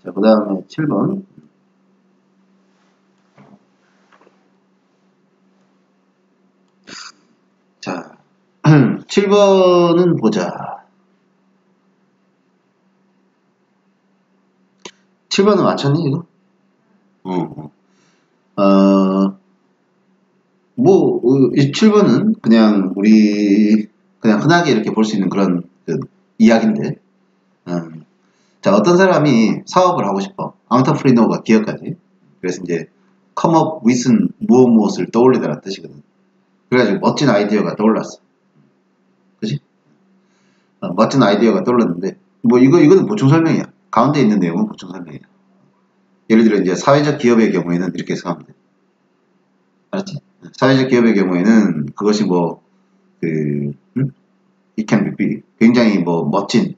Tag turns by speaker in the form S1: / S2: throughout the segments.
S1: 자, 그 다음에 7번. 자, 7번은 보자. 7번은 맞췄니, 이거? 이 7번은 그냥 그냥 흔하게 이렇게 볼 수 있는 그런 이야기인데, 자, 어떤 사람이 사업을 하고 싶어. 앙터프리너가 기업까지. 그래서 이제 come up with은 무엇을 떠올리다라는 뜻이거든. 그래가지고 멋진 아이디어가 떠올랐어. 그지? 멋진 아이디어가 떠올랐는데, 이거는 보충 설명이야. 가운데 있는 내용은 보충 설명이야. 예를 들어 이제 사회적 기업의 경우에는 이렇게 생각하면 돼. 알았지? 사회적 기업의 경우에는 그것이 it can be 굉장히 멋진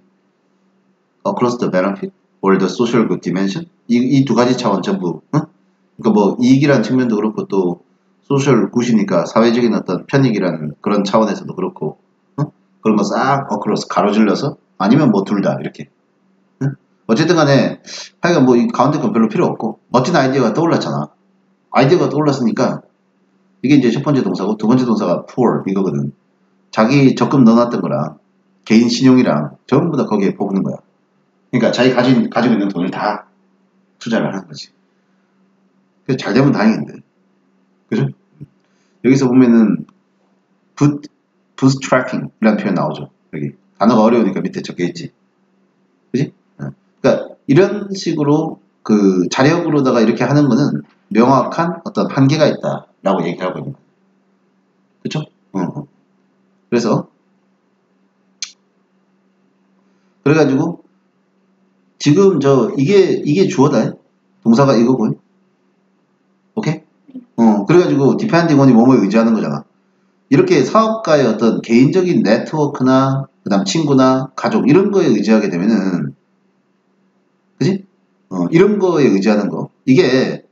S1: across the benefit or the social good dimension 이 두 가지 차원 전부 그러니까 이익이라는 측면도 그렇고 또 소셜 굿이니까 사회적인 어떤 편익이라는 그런 차원에서도 그렇고 그런 거 싹 across 가로질러서 아니면 둘 다 이렇게 어쨌든 간에 하여간 이 가운데 건 별로 필요 없고 멋진 아이디어가 떠올랐잖아. 아이디어가 떠올랐으니까 이게 이제 첫 번째 동사고 두 번째 동사가 pour 이거거든. 자기 적금 넣어놨던 거랑 개인 신용이랑 전부 다 거기에 뽑는 거야. 그러니까 자기 가지고 있는 돈을 다 투자를 하는 거지. 그래서 잘 되면 다행인데. 그죠? 여기서 보면은 bootstrapping 이라는 표현 나오죠. 여기 단어가 어려우니까 밑에 적혀있지. 그지? 그러니까 이런 식으로 자력으로다가 이렇게 하는 거는 명확한 어떤 한계가 있다라고 얘기를 하고 있는 거예요. 그쵸? 그래가지고 지금 이게 주어다. 동사가 이거고. 오케이? 그래가지고 depending on이 뭐뭐에 의지하는 거잖아. 이렇게 사업가의 어떤 개인적인 네트워크나 그다음 친구나 가족 이런 거에 의지하게 되면은 그지? 이런 거에 의지하는 거. 이게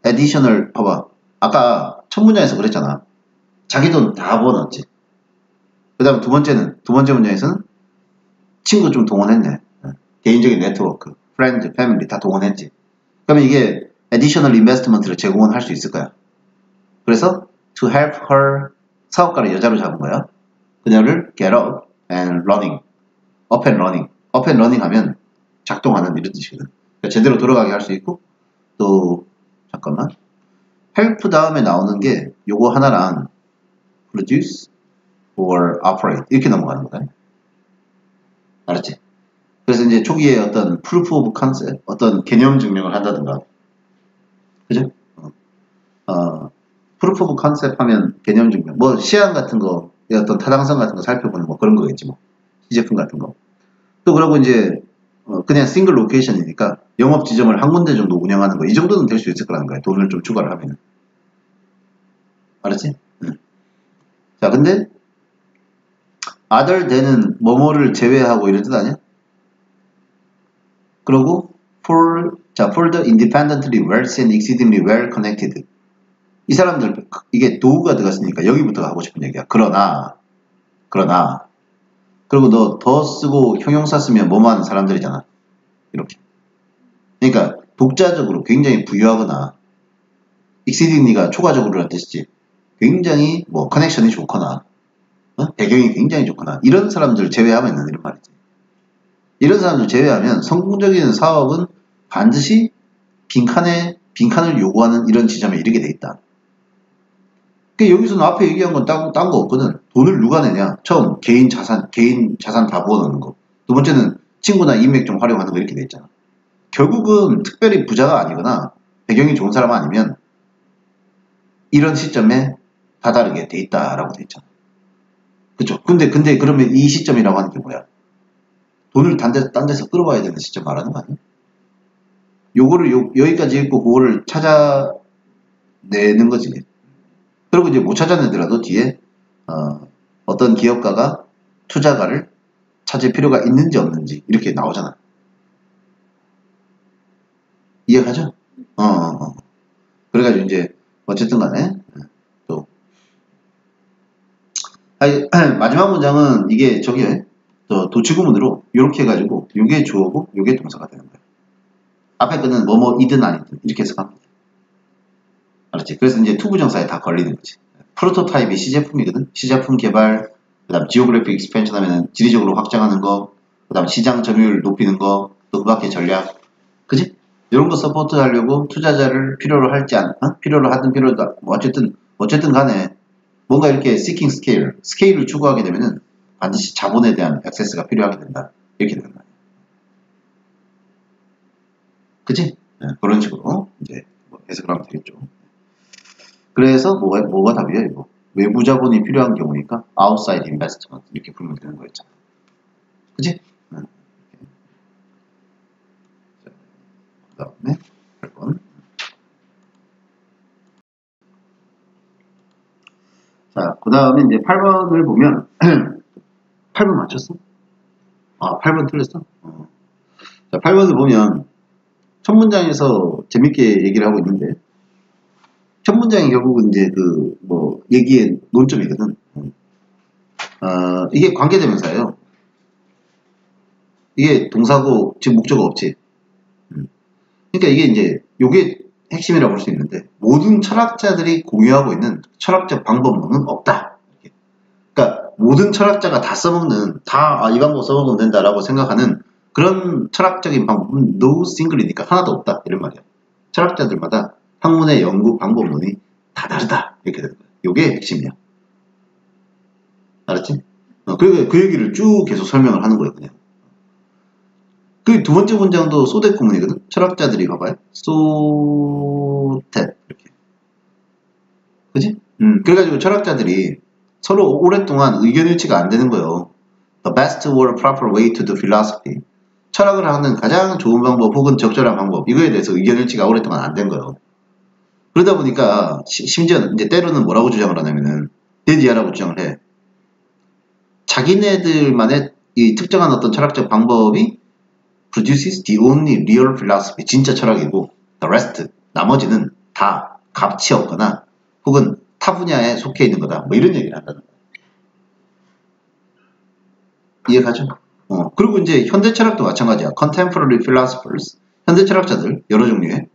S1: additional 봐봐. 아까 첫 문장에서 그랬잖아. 자기 돈 다 부어넣었지. 그 다음 두 번째 문장에서는 친구 좀 동원했네. 개인적인 네트워크, friend, family 다 동원했지. 그러면 이게 additional investment를 제공은 할 수 있을 거야. 그래서 to help her 사업가를 여자로 잡은 거야. 그녀를 get up and running, up and running 하면 작동하는 이런 뜻이거든. 그러니까 제대로 돌아가게 할 수 있고 또 잠깐만 help 다음에 나오는 게 요거 하나랑 produce or operate 이렇게 넘어가는 거야. 알았지? 그래서 이제 초기에 어떤 proof of concept, 어떤 개념 증명을 한다든가, 그죠? proof of concept 하면 개념 증명, 시안 같은 거, 어떤 타당성 같은 거 살펴보는 그런 거겠지 시제품 같은 거. 또 그러고 이제 그냥 싱글 로케이션이니까 영업 지점을 한 군데 정도 운영하는 거, 이 정도는 될 수 있을 거라는 거야. 돈을 좀 추가를 하면. 알았지? 자, 근데 other than은 뭐뭐를 제외하고 이런 뜻 아니야? 그리고 for the independently wealthy and exceedingly well connected. 이 사람들 이게 도구가 들어갔으니까 여기부터 하고 싶은 얘기야. 그러나 그리고 너 더 쓰고 형용사 쓰면 뭐뭐 하는 사람들이잖아. 이렇게. 그러니까 독자적으로 굉장히 부유하거나 exceedingly가 초과적으로라는 뜻이지. 굉장히 커넥션이 좋거나 배경이 굉장히 좋거나 이런 사람들 제외하면 이런 말이지. 이런 사람들 제외하면 성공적인 사업은 반드시 빈칸을 요구하는 이런 지점에 이르게 돼 있다. 그러니까 여기서는 앞에 얘기한 건 딴 거 없거든. 돈을 누가 내냐? 처음 개인 자산 다 부어넣는 거. 두 번째는 친구나 인맥 좀 활용하는 거 이렇게 돼 있잖아. 결국은 특별히 부자가 아니거나 배경이 좋은 사람 아니면 이런 시점에 다다르게 돼 있다라고 돼 있잖아. 그쵸? 근데 그러면 이 시점이라고 하는 게 뭐야? 돈을 딴 데서 끌어와야 되는 시점 말하는 거 아니야? 요거를 여기까지 읽고 그거를 찾아내는 거지. 그리고 이제 못 찾아내더라도 뒤에 어떤 기업가가 투자가를 찾을 필요가 있는지 없는지 이렇게 나오잖아. 이해가죠? 그래가지고 이제 어쨌든 간에 또 마지막 문장은 이게 도치구문으로 이렇게 해가지고 요게 주어고 요게 동사가 되는 거야. 앞에 거는 뭐뭐이든 아니든 이렇게 해석합니다. 알았지? 그래서 이제 투부정사에 다 걸리는 거지. 프로토타입이 시제품이거든. 시제품 개발, 그 다음 지오그래픽 익스펜션 하면은 지리적으로 확장하는 거, 그 다음 시장 점유율 높이는 거, 또 그 밖에 전략. 그지? 이런 거 서포트 하려고 투자자를 필요로 할지 필요로 하든 필요도 어쨌든 간에 뭔가 이렇게 seeking 스케일을 추구하게 되면은 반드시 자본에 대한 액세스가 필요하게 된다. 이렇게 되는 거야. 그치? 네, 그런 식으로 이제 해석을 하면 되겠죠. 그래서 뭐가 답이에요, 이거? 외부 자본이 필요한 경우니까 outside investment 이렇게 풀면 되는 거였잖아. 그치? 네. 그 다음에 8번. 자, 그 다음에 이제 8번을 보면 8번 맞췄어? 아, 8번 틀렸어? 자, 8번을 보면 첫 문장에서 재밌게 얘기를 하고 있는데 첫 문장이 결국은 이제 얘기의 논점이거든. 이게 관계대명사예요. 이게 동사고 지금 목적어 없지. 그러니까 이게 이제 요게 핵심이라고 볼 수 있는데 모든 철학자들이 공유하고 있는 철학적 방법론은 없다. 그러니까 모든 철학자가 다 써먹는 이 방법 써먹으면 된다라고 생각하는 그런 철학적인 방법은 no single이니까 하나도 없다 이런 말이야. 철학자들마다 학문의 연구 방법론이 다 다르다 이렇게 되는 거야. 요게 핵심이야. 알았지? 그리고 그 얘기를 쭉 계속 설명을 하는 거예요. 그냥. 그 두 번째 문장도 소댓 구문이거든. 철학자들이 봐봐요. 소댓 이렇게. 그지? 그래가지고 철학자들이 서로 오랫동안 의견 일치가 안 되는 거예요. The best or proper way to do philosophy. 철학을 하는 가장 좋은 방법 혹은 적절한 방법 이거에 대해서 의견 일치가 오랫동안 안 된 거예요. 그러다 보니까 심지어 이제 때로는 뭐라고 주장을 하냐면은 데디아라고 주장을 해. 자기네들만의 이 특정한 어떤 철학적 방법이 produces the only real philosophy 진짜 철학이고 the rest 나머지는 다 가치 없거나 혹은 타 분야에 속해 있는 거다. 뭐 이런 얘기를 한다는 거예요. 이해가죠? 그리고 이제 현대 철학도 마찬가지야. Contemporary philosophers 현대 철학자들 여러 종류의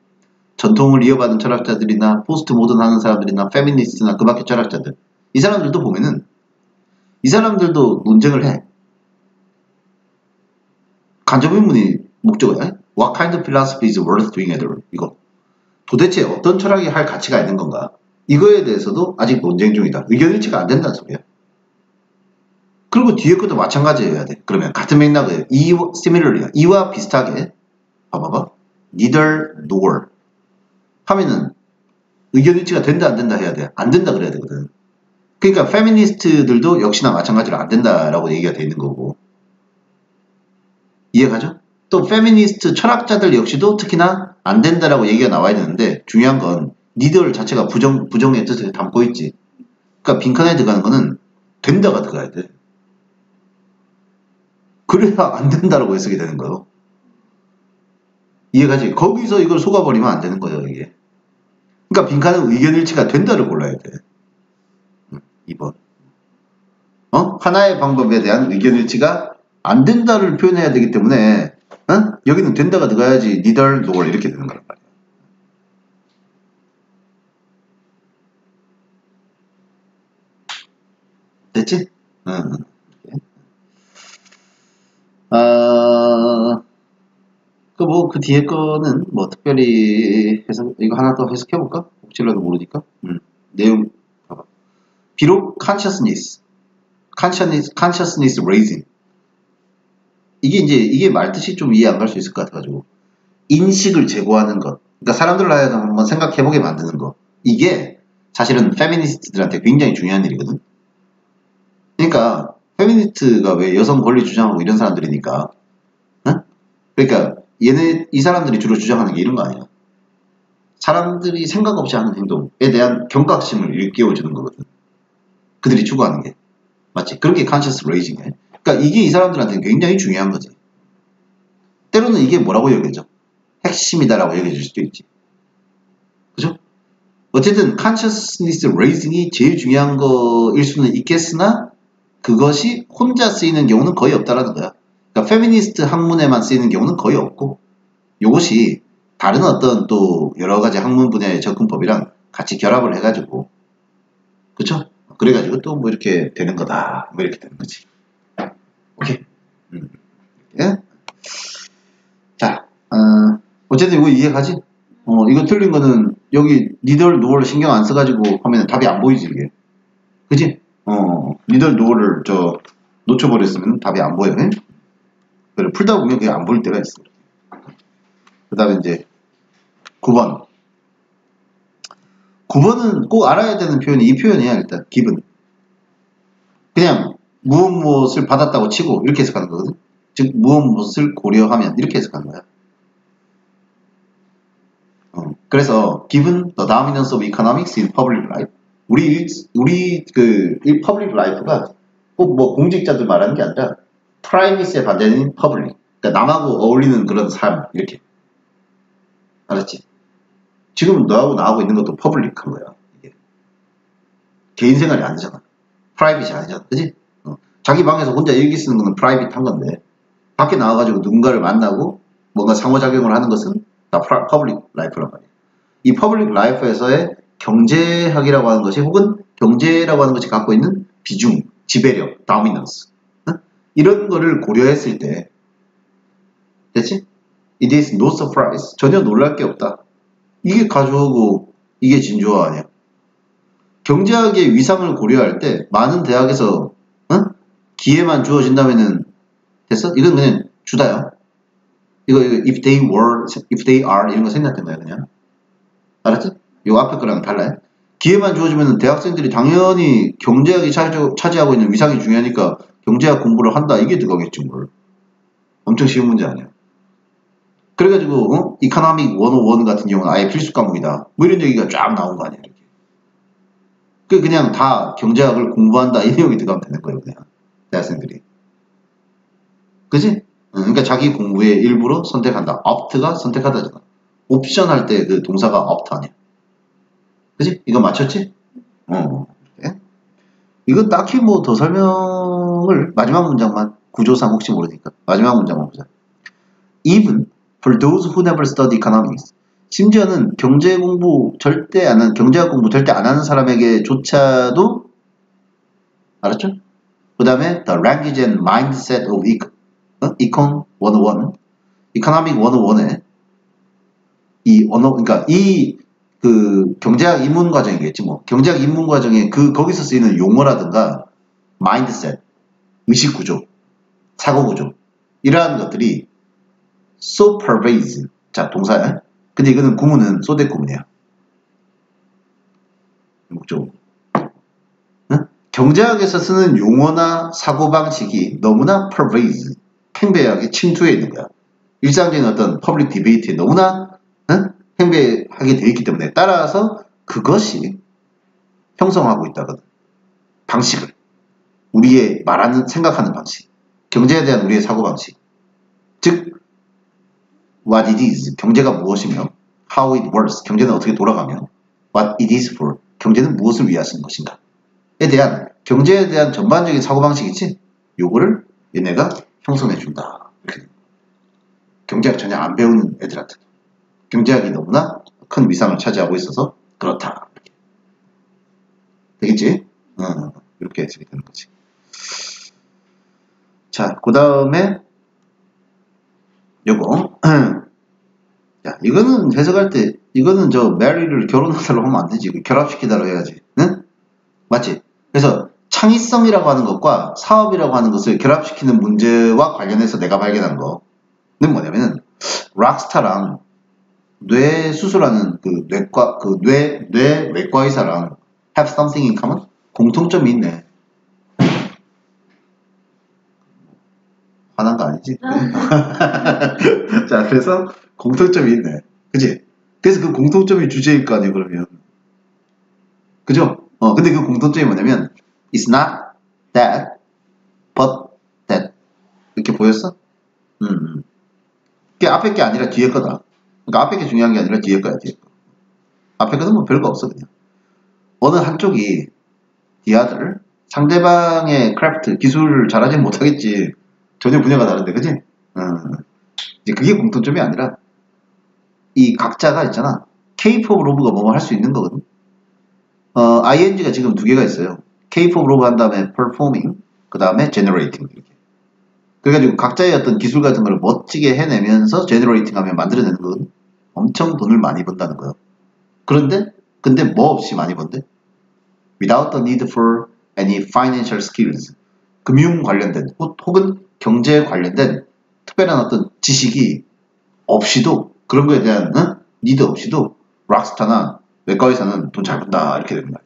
S1: 전통을 이어받은 철학자들이나 포스트 모던 하는 사람들이나 페미니스트나 그 밖의 철학자들 이 사람들도 보면은 이 사람들도 논쟁을 해. 간접의문이 목적어야. What kind of philosophy is worth doing at all? 이거 도대체 어떤 철학이 할 가치가 있는 건가? 이거에 대해서도 아직 논쟁 중이다. 의견 일치가 안 된다는 소리야. 그리고 뒤에 것도 마찬가지여야 돼. 그러면 같은 맥락을 similarly 이와 비슷하게 봐봐봐. neither nor 하면은 의견 일치가 된다 안 된다 해야 돼. 안 된다 그래야 되거든. 그러니까 페미니스트들도 역시나 마찬가지로 안 된다라고 얘기가 돼 있는 거고. 이해가죠? 또 페미니스트 철학자들 역시도 특히나 안 된다라고 얘기가 나와야 되는데 중요한 건 니들 자체가 부정의 뜻을 담고 있지. 그러니까 빈칸에 들어가는 거는 된다가 들어가야 돼. 그래야 안 된다라고 해석이 되는 거예요. 이해가지? 거기서 이걸 속아버리면 안 되는 거예요, 이게. 그러니까 빈칸은 의견 일치가 된다를 골라야 돼. 2번. 하나의 방법에 대한 의견 일치가 안 된다를 표현해야 되기 때문에 여기는 된다가 들어가야지 neither nor 이렇게 되는 거란 말이야. 됐지? 그 뒤에 거는 뭐 특별히 이거 하나 더 해석해볼까? 혹시라도 모르니까. 내용 봐봐. 비록 consciousness raising 이게 말뜻이 좀 이해 안 갈 수 있을 것 같아가지고 인식을 제고하는 것 그러니까 사람들을 하여금 한번 생각해보게 만드는 것 이게 사실은 페미니스트들한테 굉장히 중요한 일이거든. 그러니까 페미니스트가 왜 여성 권리 주장하고 이런 사람들이니까 그러니까 이 사람들이 주로 주장하는 게 이런 거 아니야. 사람들이 생각 없이 하는 행동에 대한 경각심을 일깨워주는 거거든. 그들이 추구하는 게 맞지? 그런 게 conscious raising이야. 그러니까 이게 이 사람들한테는 굉장히 중요한 거지. 때로는 이게 뭐라고 여겨져? 핵심이다라고 여겨질 수도 있지. 그죠? 어쨌든 consciousness raising이 제일 중요한 거일 수는 있겠으나 그것이 혼자 쓰이는 경우는 거의 없다라는 거야. 그러니까 페미니스트 학문에만 쓰이는 경우는 거의 없고 이것이 다른 어떤 또 여러 가지 학문 분야의 접근법이랑 같이 결합을 해가지고, 그쵸? 그래가지고 또 뭐 이렇게 되는 거다. 뭐 이렇게 되는 거지. 오케이. 예? 자, 어쨌든 이거 이해가지? 이거 틀린 거는 여기 니들 노어를 신경 안 써가지고 하면 답이 안 보이지, 이게. 그지? 니들 노어를 놓쳐버렸으면 답이 안 보여. 응? 그래, 풀다 보면 그게 안 보일 때가 있어. 그 다음에 이제 9번. 9번은 꼭 알아야 되는 표현이 이 표현이야, 일단. 기분. 그냥 무엇을 받았다고 치고 이렇게 해석하는 거거든. 즉 무엇을 고려하면 이렇게 해석하는 거야. 그래서 given the dominance of economics in public life, 우리 그 public life가 꼭 뭐 공직자들 말하는 게 아니라 privacy에 반대는 public. 그러니까 남하고 어울리는 그런 삶 이렇게. 알았지? 지금 너하고 나하고 있는 것도 퍼블릭한 거야. 이게. 개인 생활이 아니잖아. 프라이빗이 아니잖아. 그지? 자기 방에서 혼자 일기 쓰는 거는 프라이빗한 건데 밖에 나와가지고 누군가를 만나고 뭔가 상호작용을 하는 것은 다 퍼블릭 라이프란 말이야. 이 퍼블릭 라이프에서의 경제학이라고 하는 것이 혹은 경제라고 하는 것이 갖고 있는 비중, 지배력, 다미넌스 이런 거를 고려했을 때 됐지? It is no surprise. 전혀 놀랄 게 없다. 이게 가져오고 이게 진조화 아니야. 경제학의 위상을 고려할 때 많은 대학에서 기회만 주어진다면은 됐어? 이건 그냥 주다요. 이거 if they are 이런 거 생략된 거야 그냥. 알았지? 요 앞에 거랑 달라요. 기회만 주어지면 대학생들이 당연히 경제학이 차지하고 있는 위상이 중요하니까 경제학 공부를 한다 이게 들어가겠지 뭘. 엄청 쉬운 문제 아니야. 그래가지고 이코노믹 101 같은 경우는 아예 필수 과목이다. 뭐 이런 얘기가 쫙 나온 거 아니야. 이렇게. 그냥 다 경제학을 공부한다 이 내용이 들어가면 되는 거예요 그냥. 대학생들이. 그지? 그러니까 자기 공부의 일부로 선택한다. opt가 선택하다잖아. 옵션 할 때 그 동사가 opt 아니야. 그지? 이거 맞췄지? 이렇게. 이건 딱히 뭐 더 설명을 마지막 문장만 구조상 혹시 모르니까 마지막 문장만 보자. Even for those who never study economics. 심지어는 경제학 공부 절대 안 하는 사람에게조차도 알았죠? 그 다음에 the language and mindset of Econ 101, Economic 101에 이 언어, 그러니까 그 경제학 입문 과정이겠지 뭐. 경제학 입문 과정에 거기서 쓰이는 용어라든가 mindset, 의식 구조, 사고 구조 이러한 것들이 so pervasive. 자, 동사야. 근데 이거는 구문은 소대 구문이야. 목적. 경제학에서 쓰는 용어나 사고방식이 너무나 pervasive, 팽배하게 침투해 있는 거야. 일상적인 어떤 퍼블릭 디베이트에 너무나 팽배하게 되어 있기 때문에 따라서 그것이 형성하고 있다거든. 방식을. 우리의 말하는, 생각하는 방식. 경제에 대한 우리의 사고방식. 즉, what it is, 경제가 무엇이며, how it works, 경제는 어떻게 돌아가며, what it is for, 경제는 무엇을 위하시는 것인가. 에 대한 경제에 대한 전반적인 사고방식이지 요거를 얘네가 형성해준다. 경제학 전혀 안 배우는 애들한테 경제학이 너무나 큰 위상을 차지하고 있어서 그렇다. 되겠지? 이렇게 해석이 되는 거지. 자, 그 다음에 요거 자, 이거는 해석할 때 이거는 메리를 결혼하달라고 하면 안 되지. 결합시키달라고 해야지. 응? 맞지? 그래서 창의성이라고 하는 것과 사업이라고 하는 것을 결합시키는 문제와 관련해서 내가 발견한 거는 뭐냐면은 락스타랑 뇌 수술하는 뇌 외과 의사랑 have something in common? 공통점이 있네. 화난 거 아니지? 자, 그래서 공통점이 있네. 그치? 그래서 그 공통점이 주제일 거 아니에요, 그러면. 그죠? 근데 그 공통점이 뭐냐면 It's not that, but that. 이렇게 보였어? 그게 앞에 게 아니라 뒤에 거다. 그러니까 앞에 게 중요한 게 아니라 뒤에 거야, 뒤에 거. 앞에 거는 뭐 별거 없어, 그냥. 어느 한쪽이 the 상대방의 크래프트, 기술을 잘하지 못하겠지. 전혀 분야가 다른데, 그지? 이제 그게 공통점이 아니라 이 각자가 있잖아. capable of가 뭐뭐 할 수 있는 거거든. ing가 지금 두 개가 있어요. capable of 한 다음에 performing, 그 다음에 generating. 이렇게. 그래가지고 각자의 어떤 기술 같은 걸 멋지게 해내면서 generating 하면 만들어내는 건 엄청 돈을 많이 번다는 거예요. 근데 뭐 없이 많이 번대? Without the need for any financial skills. 금융 관련된 혹은 경제 관련된 특별한 어떤 지식이 없이도 그런 거에 대한 니드 없이도 락스타나 외과 의사는 돈 잘 번다 이렇게 됩니다.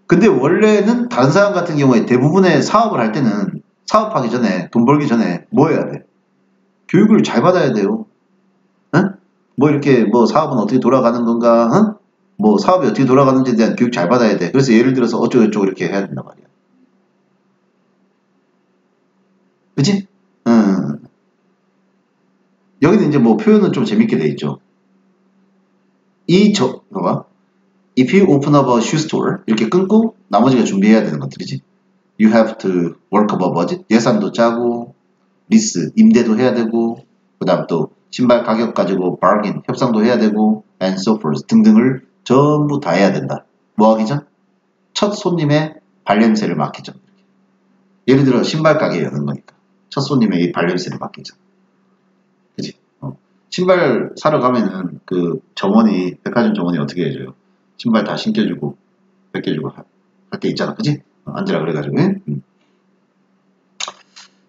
S1: 근데 원래는 다른 사람 같은 경우에 대부분의 사업을 할 때는 사업하기 전에 돈 벌기 전에 뭐 해야 돼? 교육을 잘 받아야 돼요. 응? 뭐 이렇게 뭐 사업은 어떻게 돌아가는 건가? 응? 뭐 사업이 어떻게 돌아가는지에 대한 교육 잘 받아야 돼. 그래서 예를 들어서 어쩌고저쩌고 이렇게 해야 된단 말이야. 그치? 여기는 이제 뭐 표현은 좀 재밌게 돼 있죠. 봐봐. If you open up a shoe store 이렇게 끊고 나머지가 준비해야 되는 것들이지. You have to work up a budget. 예산도 짜고 리스, 임대도 해야 되고 그 다음 또 신발 가격 가지고 bargain, 협상도 해야 되고 and so forth 등등을 전부 다 해야 된다. 뭐 하기 전? 첫 손님의 발냄새를 맡기 전. 예를 들어 신발 가게 여는 거니까 첫 손님의 이 발냄새를 맡기 전. 그치? 신발 사러 가면은 그 점원이 백화점 점원이 어떻게 해줘요? 신발 다 신겨주고 벗겨주고 할 때 있잖아. 그치? 앉으라 그래가지고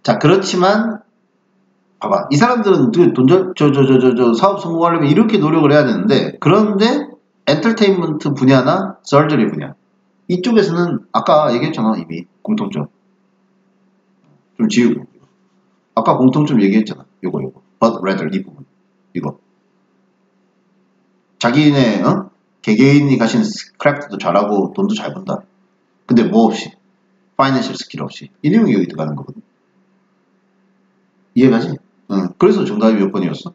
S1: 자 그렇지만 봐봐 이 사람들은 사업 성공하려면 이렇게 노력을 해야 되는데 그런데 엔터테인먼트 분야나 서저리 분야 이쪽에서는 아까 얘기했잖아 이미 공통점 좀 지우고 아까 공통점 얘기했잖아 요거 but rather 이 부분 이거 자기네 개개인이 가신 크래프트도 잘하고 돈도 잘 번다 근데 뭐 없이 파이낸셜 스킬 없이 이 내용이 여기 들어가는 거거든 이해가지? 그래서 정답이 몇 번이었어?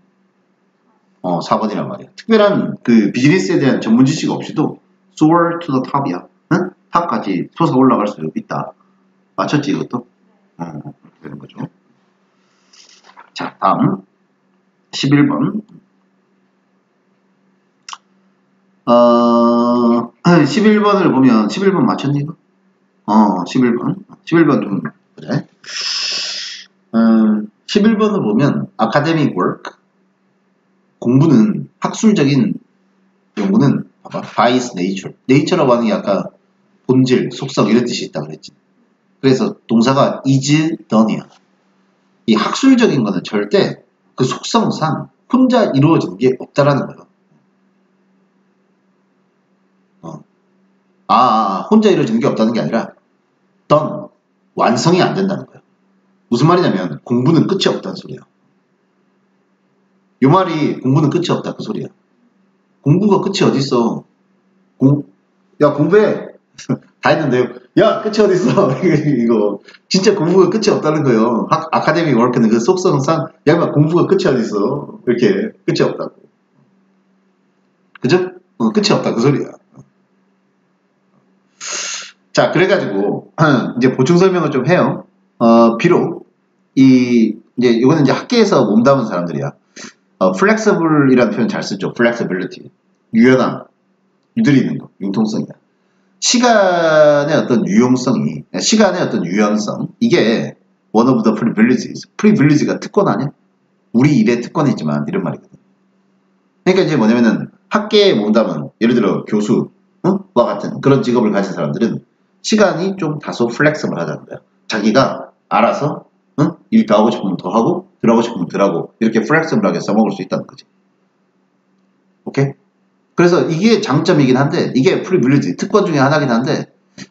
S1: 4번이란 말이야. 특별한 그 비즈니스에 대한 전문 지식 없이도 soar to the top이야. 응? 탑까지 솟아 올라갈 수 있다. 맞췄지 이것도? 그렇게 되는 거죠. 자, 다음 11번. 11번을 보면 11번 맞췄니 이거? 11번 좀 그래. 11번을 보면 academic work 공부는 학술적인 연구는 봐봐 by its nature nature라고 하는 게 아까 본질, 속성 이런 뜻이 있다 그랬지 그래서 동사가 is done이야 이 학술적인 거는 절대 그 속성상 혼자 이루어지는 게 없다라는 거예요 혼자 이루어지는 게 없다는 게 아니라 done 완성이 안 된다는 거예요 무슨 말이냐면 공부는 끝이 없다는 소리야 이 말이 공부는 끝이 없다 그 소리야 공부가 끝이 어딨어 야 공부해 다 했는데요 야 끝이 어딨어 이거 진짜 공부가 끝이 없다는 거예요 아카데믹 워크는 그 속성상 야 공부가 끝이 어딨어 이렇게 끝이 없다고 그죠? 끝이 없다 그 소리야 자 그래가지고 이제 보충 설명을 좀 해요 비록 이제 이거는 이제 학계에서 몸담은 사람들이야 flexible이라는 표현 잘 쓰죠 flexibility 유연함 유들이 있는 거 융통성이다 시간의 어떤 유용성이 시간의 어떤 유연성 이게 one of the privileges privilege가 특권 아니야? 우리 일의 특권이지만 이런 말이거든 그러니까 이제 뭐냐면은 학계에 몸담은 예를 들어 교수와 같은 그런 직업을 가진 사람들은 시간이 좀 다소 플렉서블 하다는 거야 자기가 알아서 일 더 하고 싶으면 더 하고 덜 하고 싶으면 덜 하고 이렇게 플렉서블하게 써먹을 수 있다는 거지 오케이? 그래서 이게 장점이긴 한데 이게 프리빌리지 특권 중에 하나긴 한데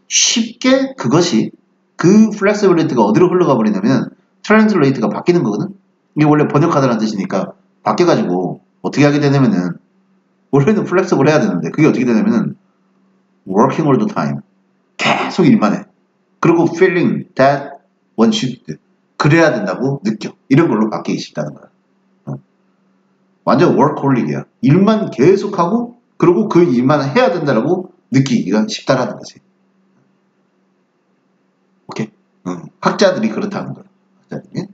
S1: 쉽게 그것이 그 플렉시빌리티가 어디로 흘러가 버리냐면 트랜슬레이트가 바뀌는 거거든 이게 원래 번역하다는 뜻이니까 바뀌어가지고 어떻게 하게 되냐면은 원래는 플렉시블 해야 되는데 그게 어떻게 되냐면은 working all the time 계속 일만 해 그리고 feeling that one should 그래야 된다고 느껴 이런 걸로 바뀌기 쉽다는 거야 완전 워크홀릭이야 일만 계속하고 그리고 그 일만 해야 된다라고 느끼기가 쉽다라는 거지 오케이? 학자들이 그렇다는 거야 학자들이.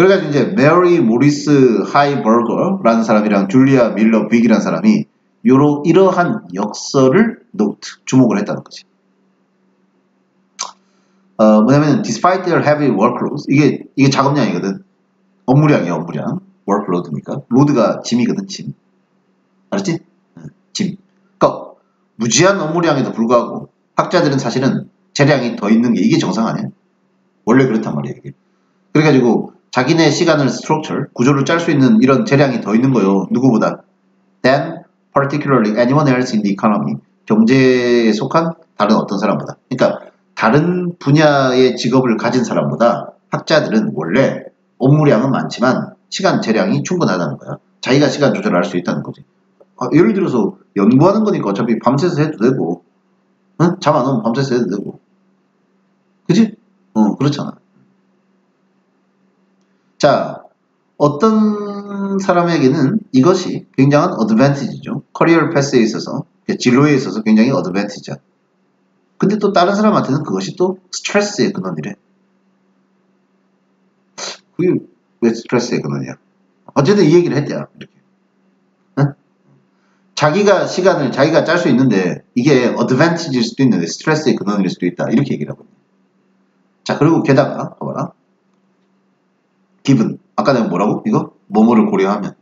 S1: 그래가지고 이제 메리 모리스 하이버거라는 사람이랑 줄리아 밀러 빅이라는 사람이 이러한 역설을 주목을 했다는 거지. 뭐냐면 despite their heavy workloads 이게 작업량이거든. 업무량이야, 업무량. workload니까. 로드가 짐이거든, 짐. 알았지? 짐. 그러니까 무지한 업무량에도 불구하고 학자들은 사실은 재량이 더 있는 게 이게 정상 아니야? 원래 그렇단 말이야, 이게. 그래가지고 자기네 시간을 structure, 구조를 짤 수 있는 이런 재량이 더 있는 거요. 누구보다. than particularly anyone else in the economy. 경제에 속한 다른 어떤 사람보다. 그러니까 다른 분야의 직업을 가진 사람보다 학자들은 원래 업무량은 많지만 시간 재량이 충분하다는 거야. 자기가 시간 조절을 할 수 있다는 거지. 예를 들어서 연구하는 거니까 어차피 밤새서 해도 되고, 응? 잠 안 오면 밤새서 해도 되고. 그지? 그렇잖아. 자, 어떤 사람에게는 이것이 굉장한 어드밴티지죠. 커리어 패스에 있어서, 진로에 있어서 굉장히 어드밴티지야. 근데 또 다른 사람한테는 그것이 또 스트레스의 근원이래. 그게 왜 스트레스의 근원이야? 어쨌든 이 얘기를 했대요. 이렇게. 응? 자기가 시간을 자기가 짤 수 있는데 이게 어드밴티지일 수도 있는데 스트레스의 근원일 수도 있다. 이렇게 얘기를 하거든요. 자, 그리고 게다가 봐봐라. 기분. 아까 내가 뭐라고? 이거? 뭐뭐를 고려하면.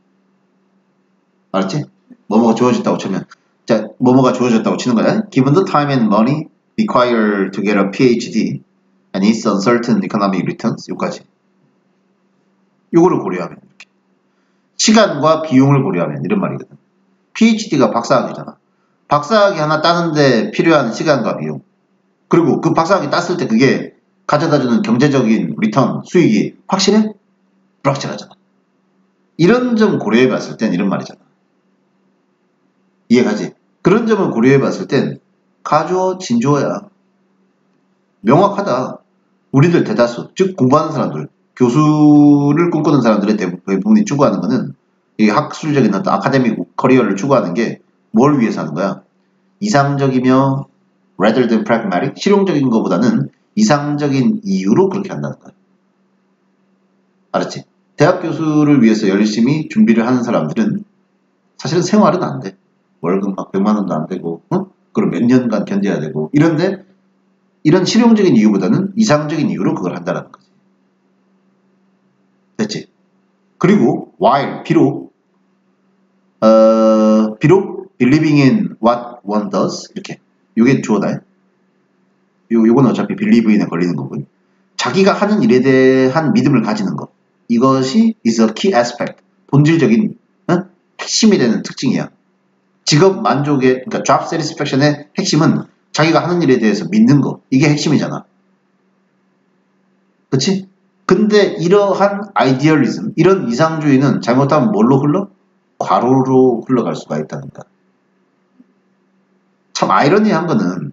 S1: 알았지? 뭐뭐가 주어졌다고 치면. 자, 뭐뭐가 주어졌다고 치는 거야. Given the time and money required to get a PhD and its uncertain economic returns. 여기까지. 요거를 고려하면. 이렇게. 시간과 비용을 고려하면. 이런 말이거든. PhD가 박사학위잖아. 박사학위 하나 따는데 필요한 시간과 비용. 그리고 그 박사학위 땄을 때 그게 가져다주는 경제적인 리턴, 수익이 확실해? 불확실하잖아. 이런 점 고려해 봤을 땐 이런 말이잖아. 이해가지? 그런 점을 고려해 봤을 땐 가주어, 진주어야. 명확하다. 우리들 대다수, 즉 공부하는 사람들, 교수를 꿈꾸는 사람들의 대부분이 추구하는 거는 이 학술적인 어떤 아카데믹 커리어를 추구하는 게 뭘 위해서 하는 거야? 이상적이며 rather than pragmatic, 실용적인 것보다는 이상적인 이유로 그렇게 한다는 거야. 알았지? 대학 교수를 위해서 열심히 준비를 하는 사람들은 사실은 생활은 안 돼. 월급 막 100만 원도 안 되고, 그걸 몇 년간 견뎌야 되고, 이런데 이런 실용적인 이유보다는 이상적인 이유로 그걸 한다는 거지. 됐지? 그리고 while, 비록 believing in what one does 이렇게 요게 주어다. 요건 어차피 believe in에 걸리는 거고요. 자기가 하는 일에 대한 믿음을 가지는 것. 이것이 is a key aspect. 본질적인 핵심이 되는 특징이야. 직업 만족의, 그러니까 job satisfaction의 핵심은 자기가 하는 일에 대해서 믿는 거. 이게 핵심이잖아. 그치? 근데 이러한 아이디얼리즘, 이런 이상주의는 잘못하면 뭘로 흘러? 과로로 흘러갈 수가 있다는 거야. 참 아이러니한 거는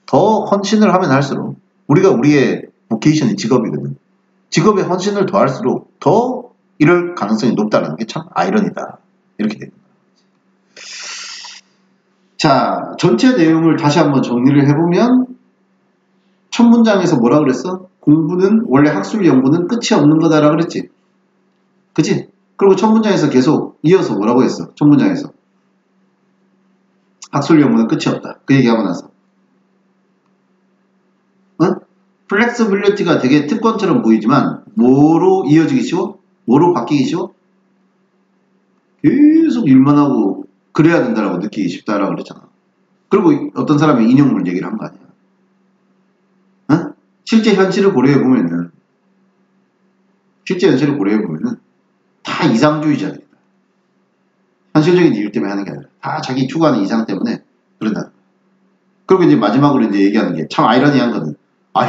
S1: 더 헌신을 하면 할수록 우리가 우리의 보케이션이 직업이거든. 직업에 헌신을 더할수록 더 이럴 가능성이 높다는 게 참 아이러니다. 이렇게 됩니다. 자, 전체 내용을 다시 한번 정리를 해보면 첫 문장에서 뭐라 그랬어? 공부는 원래 학술 연구는 끝이 없는 거다라 그랬지. 그치? 그리고 첫 문장에서 계속 이어서 뭐라고 했어? 첫 문장에서 학술 연구는 끝이 없다. 그 얘기하고 나서 플렉서빌리티가 되게 특권처럼 보이지만 뭐로 이어지기 쉬워? 뭐로 바뀌기 쉬워? 계속 일만 하고 그래야 된다라고 느끼기 쉽다라고 그랬잖아. 그리고 어떤 사람이 인용물 얘기를 한 거 아니야. 실제 현실을 고려해보면은 다 이상주의자들이다. 현실적인 이유 때문에 하는 게 아니라 다 자기 추구하는 이상 때문에 그런다. 그리고 이제 마지막으로 이제 얘기하는 게 참 아이러니한 거는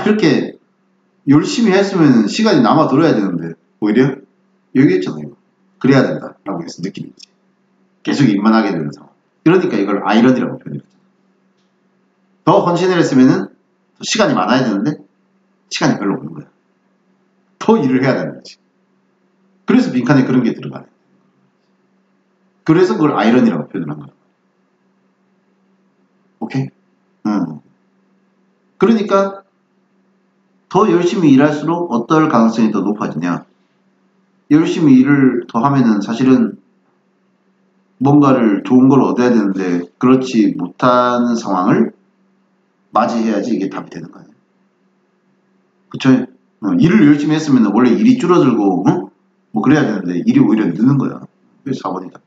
S1: 이렇게 열심히 했으면 시간이 남아 돌아야 되는데 오히려 얘기했잖아 이거. 그래야 된다라고 해서 느끼는 거지. 계속 일만 하게 되는 상황. 그러니까 이걸 아이러니라고 표현했잖아. 더 헌신을 했으면은 더 시간이 많아야 되는데 시간이 별로 없는 거야. 더 일을 해야 되는 거지. 그래서 빈칸에 그런 게 들어가네. 그래서 그걸 아이러니라고 표현한 거야. 오케이? 그러니까 더 열심히 일할수록 어떨 가능성이 더 높아지냐? 열심히 일을 더 하면은 사실은 뭔가를 좋은 걸 얻어야 되는데 그렇지 못하는 상황을 맞이해야지 이게 답이 되는 거 아니에요. 그쵸? 일을 열심히 했으면 원래 일이 줄어들고 뭐 그래야 되는데 일이 오히려 느는 거야. 그래서 4번이다.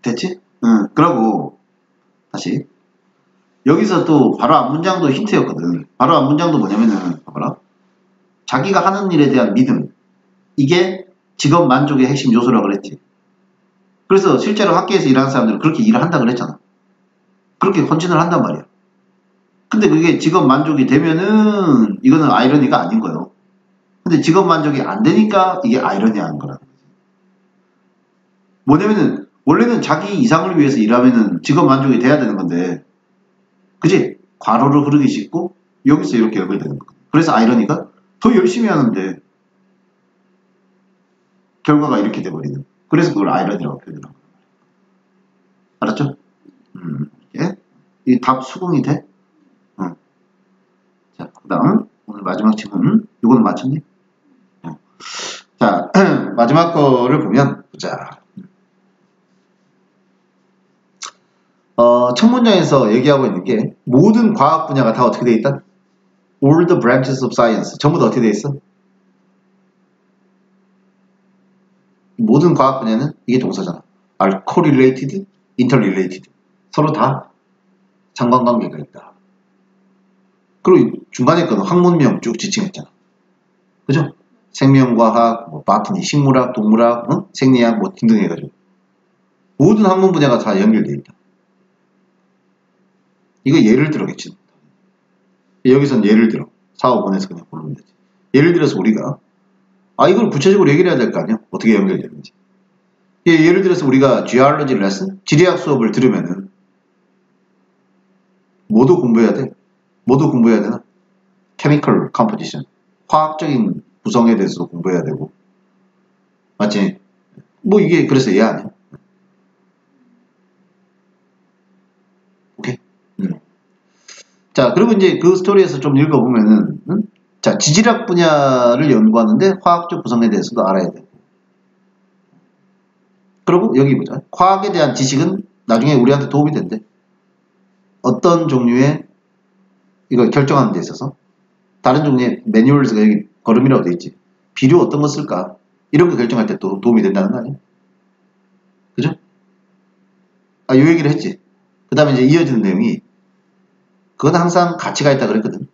S1: 됐지? 그러고 다시 여기서 또 바로 앞 문장도 힌트였거든. 바로 앞 문장도 뭐냐면은 봐봐라. 자기가 하는 일에 대한 믿음, 이게 직업 만족의 핵심 요소라고 그랬지. 그래서 실제로 학교에서 일하는 사람들은 그렇게 일을 한다 그랬잖아. 그렇게 헌신을 한단 말이야. 근데 그게 직업 만족이 되면은 이거는 아이러니가 아닌 거예요. 근데 직업 만족이 안 되니까 이게 아이러니한 거라는 거지. 뭐냐면은 원래는 자기 이상을 위해서 일하면은 직업 만족이 돼야 되는 건데, 그지? 과로를 흐르기 쉽고 여기서 이렇게 연결되는 거. 그래서 아이러니가 더 열심히 하는데 결과가 이렇게 돼버리는. 그래서 그걸 아이러니라고 표현하는 거야. 알았죠? 예? 이 답 수긍이 돼? 자, 그 다음 오늘 마지막 질문. 이거는 맞췄니? 자, 마지막 거를 보면 보자. 첫 문장에서 얘기하고 있는 게 모든 과학 분야가 다 어떻게 돼 있다? All the branches of science. 전부 다 어떻게 돼 있어? 모든 과학 분야는 이게 동사잖아. are correlated, interrelated. 서로 다 상관관계가 있다. 그리고 중간에 거는 학문명 쭉 지칭했잖아. 그죠? 생명과학, 뭐 바트니, 식물학, 동물학, 생리학 뭐 등등 해가지고 모든 학문 분야가 다 연결되어 있다. 이거 예를 들어겠지. 여기선 예를 들어. 4, 5번에서 그냥 고르면 되지. 예를 들어서 우리가 이걸 구체적으로 얘기를 해야 될 거 아니야? 어떻게 연결되는지. 예를 들어서 우리가 geology lesson, 지리학 수업을 들으면은 뭐도 공부해야 돼? 뭐도 공부해야 되나? chemical composition, 화학적인 구성에 대해서 공부해야 되고, 맞지? 뭐 이게 그래서 얘 아니야? 오케이? 자, 그리고 이제 그 스토리에서 좀 읽어보면은, 자, 지질학 분야를 연구하는데 화학적 구성에 대해서도 알아야 돼. 그리고 여기 보자. 화학에 대한 지식은 나중에 우리한테 도움이 된대. 어떤 종류의 이걸 결정하는 데 있어서 다른 종류의 매뉴얼스가 여기 걸음이라고 돼 있지. 비료 어떤 거 쓸까? 이런 거 결정할 때 또 도움이 된다는 거 아니야? 그죠? 요 얘기를 했지. 그 다음에 이제 이어지는 내용이 그건 항상 가치가 있다 그랬거든.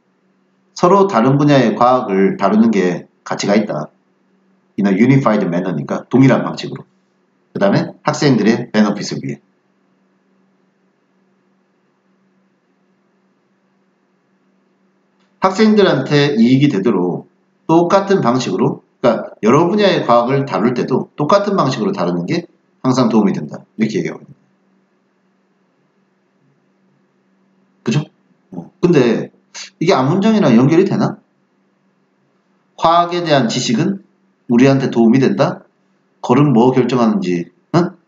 S1: 서로 다른 분야의 과학을 다루는 게 가치가 있다. 이나 unified manner니까 동일한 방식으로. 그 다음에 학생들의 베너핏을 위해. 학생들한테 이익이 되도록 똑같은 방식으로, 그러니까 여러 분야의 과학을 다룰 때도 똑같은 방식으로 다루는 게 항상 도움이 된다. 이렇게 얘기하고 있는 거예요. 그죠? 근데 이게 앞문장이랑 연결이 되나? 화학에 대한 지식은 우리한테 도움이 된다? 걸음 뭐 결정하는지,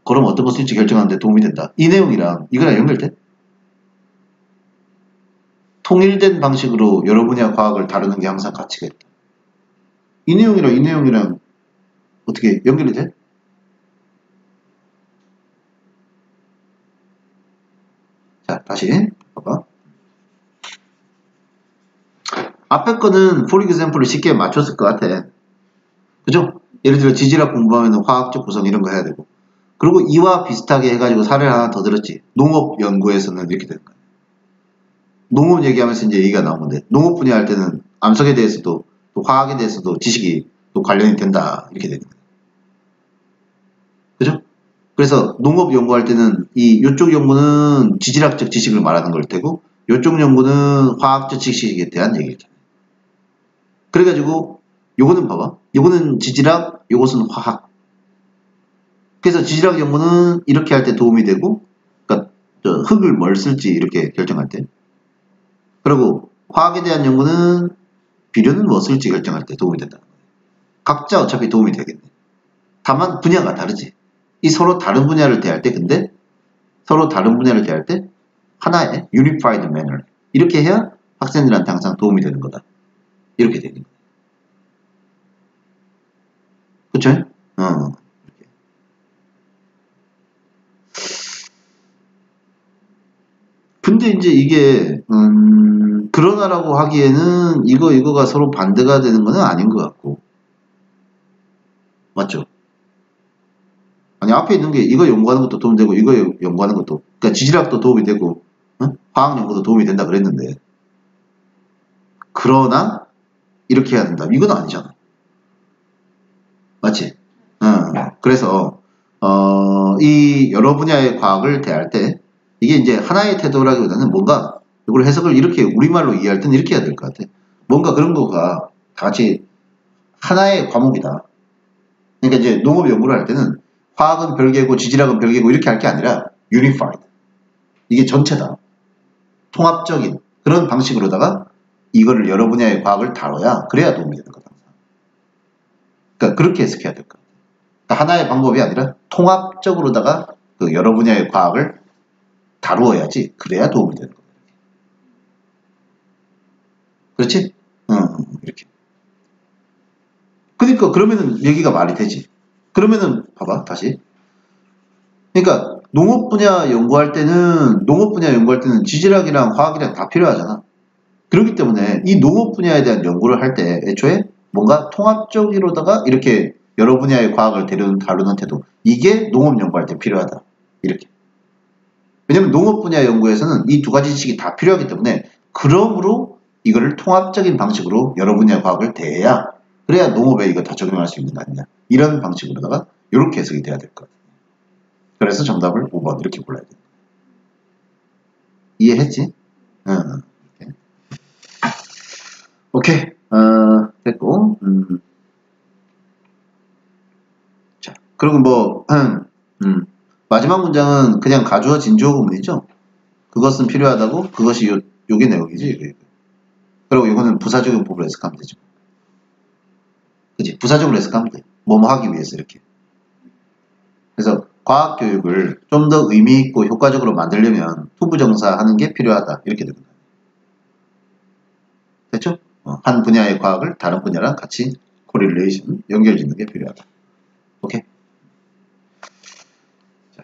S1: 걸음 어떤 거 쓸지 결정하는데 도움이 된다. 이 내용이랑 이거랑 연결돼? 통일된 방식으로 여러 분야 과학을 다루는 게 항상 가치가 있다. 이 내용이랑 어떻게 연결이 돼? 자, 다시 봐봐. 앞에 거는 for example을 쉽게 맞췄을 것 같아. 그죠? 예를 들어 지질학 공부하면 화학적 구성 이런 거 해야 되고. 그리고 이와 비슷하게 해가지고 사례를 하나 더 들었지. 농업 연구에서는 이렇게 되는 거야. 농업 얘기하면서 이제 얘기가 나온 건데, 농업 분야 할 때는 암석에 대해서도 또 화학에 대해서도 지식이 또 관련이 된다. 이렇게 되는 거야. 그죠? 그래서 농업 연구할 때는 이쪽 연구는 지질학적 지식을 말하는 걸 테고, 이쪽 연구는 화학적 지식에 대한 얘기잖아요. 그래가지고 요거는 봐봐. 요거는 지질학, 요것은 화학. 그래서 지질학 연구는 이렇게 할 때 도움이 되고, 그러니까 흙을 뭘 쓸지 이렇게 결정할 때. 그리고 화학에 대한 연구는 비료는 뭐 쓸지 결정할 때 도움이 된다. 각자 어차피 도움이 되겠네. 다만 분야가 다르지. 이 서로 다른 분야를 대할 때 근데 서로 다른 분야를 대할 때 하나의 unified manner 이렇게 해야 학생들한테 항상 도움이 되는 거다. 이렇게 되는 거다. 그쵸? 이렇게. 근데 이제 이게 그러나라고 하기에는 이거가 서로 반대가 되는 건 아닌 것 같고 맞죠? 아니 앞에 있는 게 이거 연구하는 것도 도움이 되고 이거 연구하는 것도 그러니까 지질학도 도움이 되고 화학 연구도 도움이 된다 그랬는데 그러나 이렇게 해야 된다 이건 아니잖아 맞지? 그래서 이 여러 분야의 과학을 대할 때 이게 이제 하나의 태도라기보다는 뭔가 이걸 해석을 이렇게 우리말로 이해할 때는 이렇게 해야 될 것 같아 뭔가 그런 거가 다 같이 하나의 과목이다 그러니까 이제 농업 연구를 할 때는 화학은 별개고 지질학은 별개고 이렇게 할 게 아니라 unified. 이게 전체다. 통합적인 그런 방식으로다가 이거를 여러 분야의 과학을 다뤄야 그래야 도움이 되는 거다. 그러니까 그렇게 해석해야 될 것 같아요. 그러니까 하나의 방법이 아니라 통합적으로다가 그 여러 분야의 과학을 다루어야지 그래야 도움이 되는 거다. 그렇지? 이렇게. 그러니까 그러면은 얘기가 말이 되지. 그러면은 봐봐 다시. 그러니까 농업 분야 연구할 때는 지질학이랑 화학이랑 다 필요하잖아. 그렇기 때문에 이 농업 분야에 대한 연구를 할 때 애초에 뭔가 통합적으로다가 이렇게 여러 분야의 과학을 다루는 태도 이게 농업 연구할 때 필요하다. 이렇게. 왜냐면 농업 분야 연구에서는 이 두 가지 지식이 다 필요하기 때문에 그러므로 이거를 통합적인 방식으로 여러 분야의 과학을 대해야 그래야 농업에 이거 다 적용할 수 있는 거 아니냐. 이런 방식으로다가 이렇게 해석이 돼야 될 것 같아요. 그래서 정답을 5번 이렇게 골라야 돼. 이해했지? 응. 오케이. 됐고. 자, 그리고 뭐, 마지막 문장은 그냥 가주어 진주어 구문이죠. 그것은 필요하다고? 그것이 요게 내용이지. 그리고 이거는 부사적용법으로 해석하면 되죠. 그치? 부사적으로 해석하면 돼. 뭐뭐 하기 위해서 이렇게. 그래서 과학교육을 좀 더 의미있고 효과적으로 만들려면 후부정사 하는 게 필요하다. 이렇게 됩니다. 됐죠? 한 분야의 과학을 다른 분야랑 같이 코릴레이션, 연결짓는 게 필요하다. 오케이? 자,